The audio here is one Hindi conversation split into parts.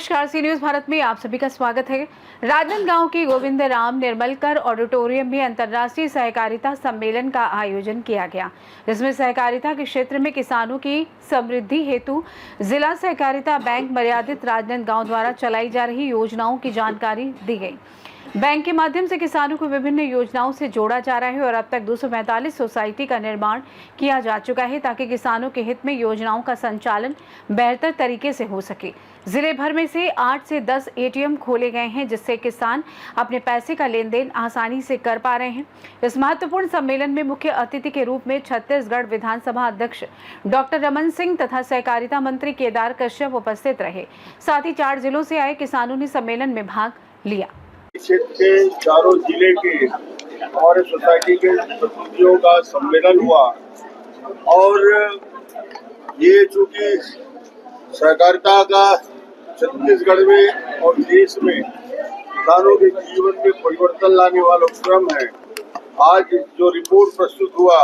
नमस्कार, सी न्यूज भारत में आप सभी का स्वागत है। राजनांदगांव के गोविंद राम निर्मलकर ऑडिटोरियम में अंतर्राष्ट्रीय सहकारिता सम्मेलन का आयोजन किया गया, जिसमें सहकारिता के क्षेत्र में किसानों की समृद्धि हेतु जिला सहकारिता बैंक मर्यादित राजनांदगांव द्वारा चलाई जा रही योजनाओं की जानकारी दी गई। बैंक के माध्यम से किसानों को विभिन्न योजनाओं से जोड़ा जा रहा है और अब तक 245 सोसाइटी का निर्माण किया जा चुका है, ताकि किसानों के हित में योजनाओं का संचालन बेहतर तरीके से हो सके। जिले भर में से 8 से 10 एटीएम खोले गए हैं, जिससे किसान अपने पैसे का लेन देन आसानी से कर पा रहे हैं। इस महत्वपूर्ण सम्मेलन में मुख्य अतिथि के रूप में छत्तीसगढ़ विधानसभा अध्यक्ष डॉक्टर रमन सिंह तथा सहकारिता मंत्री केदार कश्यप उपस्थित रहे। साथ ही 4 जिलों से आए किसानों ने सम्मेलन में भाग लिया। क्षेत्र के चारों जिले के हमारे सोसाइटी के प्रतिनिधियों का सम्मेलन हुआ और ये चूंकि सहकारिता का छत्तीसगढ़ में और देश में किसानों के जीवन में परिवर्तन लाने वाला उपक्रम है। आज जो रिपोर्ट प्रस्तुत हुआ,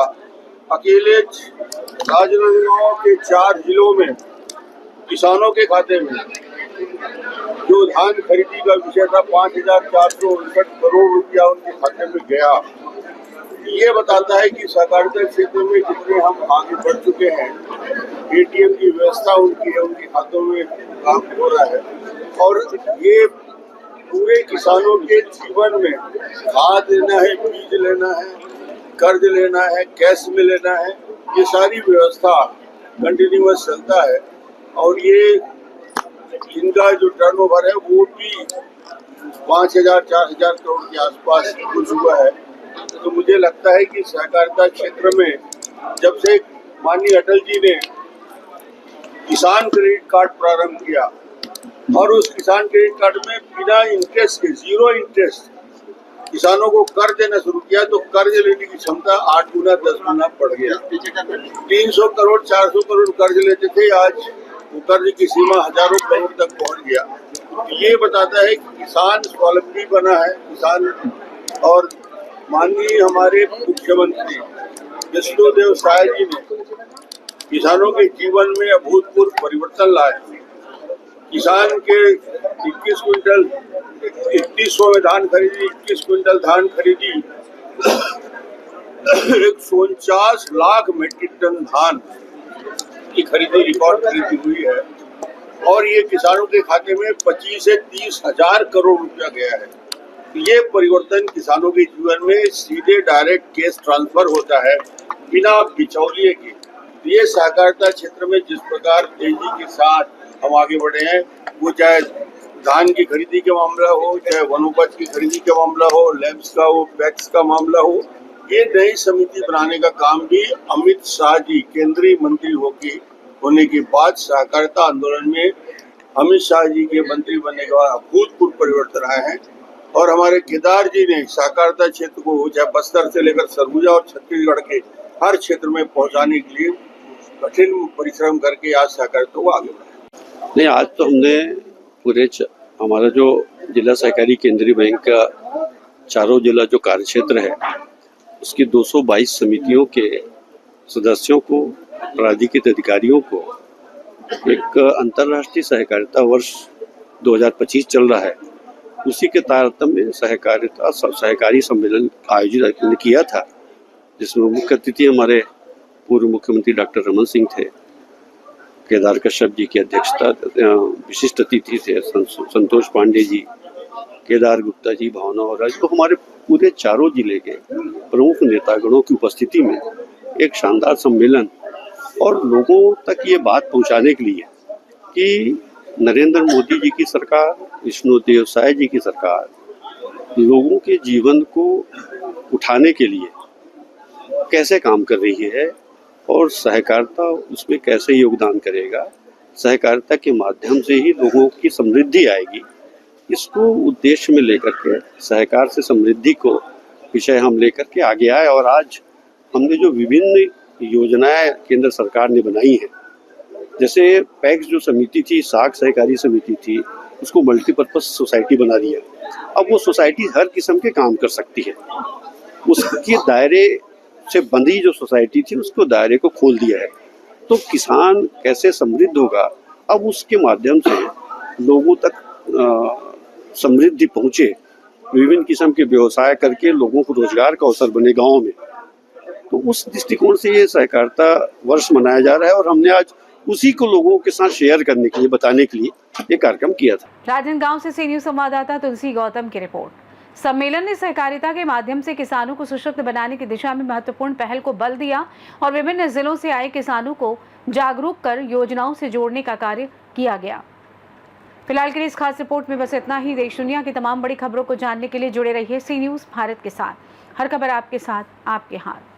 अकेले राजनांदगांव के 4 जिलों में किसानों के खाते में जो धान खरीदी का विषय था 5,459 करोड़ रुपया उनके खाते में गया। ये बताता है कि सहकारिता क्षेत्र में जितने हम आगे बढ़ चुके हैं, एटीएम की व्यवस्था उनकी है, उनके खातों में काम हो रहा है और ये पूरे किसानों के जीवन में खाद लेना है, बीज लेना है, कर्ज लेना है, कैश में लेना है, ये सारी व्यवस्था कंटिन्यूअस चलता है और ये इनका जो टर्नओवर है वो भी 5,000-4,000 करोड़ के आसपास कुछ हुआ है। तो मुझे लगता है कि सहकारिता क्षेत्र में जब से माननीय अटल जी ने किसान क्रेडिट कार्ड प्रारंभ किया और उस किसान क्रेडिट कार्ड में बिना इंटरेस्ट के 0 इंटरेस्ट किसानों को कर्ज देना शुरू किया, तो कर्ज लेने की क्षमता 8 गुना 10 गुना बढ़ गया। 300 करोड़ 400 करोड़ कर्ज लेते थे, आज वो कर्ज की सीमा हजारों करोड़ तक पहुंच गया। ये बताता है कि किसान स्वावलंबी बना है किसान। और माननीय हमारे मुख्यमंत्री विष्णुदेव साय जी ने किसानों के जीवन में अभूतपूर्व परिवर्तन लाए। किसान के 2100 में धान खरीदी, 21 क्विंटल धान खरीदी, 149 लाख मीट्रिक टन धान की खरीदी रिकॉर्ड खरीदी हुई है और ये किसानों के खाते में 25 से 30 हजार करोड़ रुपया गया है। ये परिवर्तन किसानों के जीवन में सीधे डायरेक्ट कैश ट्रांसफर होता है बिना बिचौलिए के। ये सहकारिता क्षेत्र में जिस प्रकार तेजी के साथ हम आगे बढ़े हैं, वो चाहे धान की खरीदी का मामला हो, चाहे वनोपज की खरीदी का मामला हो, लैब्स का हो, पैक्स का मामला हो, ये नई समिति बनाने का काम भी अमित शाह जी केंद्रीय मंत्री होने के बाद सहकारिता आंदोलन में अमित शाह जी के मंत्री बनने के बाद अभूतपूर्व परिवर्तन आए हैं। और हमारे केदार जी ने सहकारिता क्षेत्र को चाहे बस्तर से लेकर सरगुजा और छत्तीसगढ़ के हर क्षेत्र में पहुंचाने के लिए कठिन परिश्रम करके आज सहकारिता को आगे बढ़ाया। नहीं, आज तो हमने पूरे हमारा जो जिला सहकारी केंद्रीय बैंक का चारों जिला जो कार्य क्षेत्र है, उसकी 222 समितियों के सदस्यों को, प्राधिकृत अधिकारियों को एक अंतर्राष्ट्रीय सहकारिता वर्ष 2025 चल रहा है, उसी के तारतम्य में सहकारी सम्मेलन आयोजित किया था, जिसमें मुख्य अतिथि हमारे पूर्व मुख्यमंत्री डॉक्टर रमन सिंह थे, केदार कश्यप जी की अध्यक्षता, विशिष्ट अतिथि थे संतोष पांडे जी, केदार गुप्ता जी, भावना और राज, तो हमारे पूरे चारों जिले के प्रमुख नेतागणों की उपस्थिति में एक शानदार सम्मेलन और लोगों तक ये बात पहुंचाने के लिए कि नरेंद्र मोदी जी की सरकार, विष्णुदेव साय जी की सरकार लोगों के जीवन को उठाने के लिए कैसे काम कर रही है और सहकारिता उसमें कैसे योगदान करेगा, सहकारिता के माध्यम से ही लोगों की समृद्धि आएगी, इसको उद्देश्य में लेकर के सहकार से समृद्धि को विषय हम लेकर के आगे आए। और आज हमने जो विभिन्न योजनाएं केंद्र सरकार ने बनाई हैं, जैसे पैक्स जो समिति थी, साख सहकारी समिति थी, उसको मल्टीपर्पज सोसाइटी बना दिया। अब वो सोसाइटी हर किस्म के काम कर सकती है। उसके दायरे से बंधी जो सोसाइटी थी, उसको दायरे को खोल दिया है। तो किसान कैसे समृद्ध होगा, अब उसके माध्यम से लोगों तक समृद्धि पहुँचे, विभिन्न किस्म के व्यवसाय करके लोगों को रोजगार का अवसर बने गाँव में। तो उस दृष्टिकोण से ये सहकारिता वर्ष मनाया जा रहा है और हमने आज उसी को लोगों के साथ शेयर करने के लिए, बताने के लिए ये कार्यक्रम किया था। राजनांदगांव से सी न्यूज संवाददाता तुलसी गौतम की रिपोर्ट। सम्मेलन ने सहकारिता के माध्यम से किसानों को सशक्त बनाने की दिशा में महत्वपूर्ण पहल को बल दिया और विभिन्न जिलों से आए किसानों को जागरूक कर योजनाओं से जोड़ने का कार्य किया गया। फिलहाल के लिए इस खास रिपोर्ट में बस इतना ही। देश दुनिया की तमाम बड़ी खबरों को जानने के लिए जुड़े रहिए सी न्यूज भारत के साथ। हर खबर आपके साथ, आपके हाथ।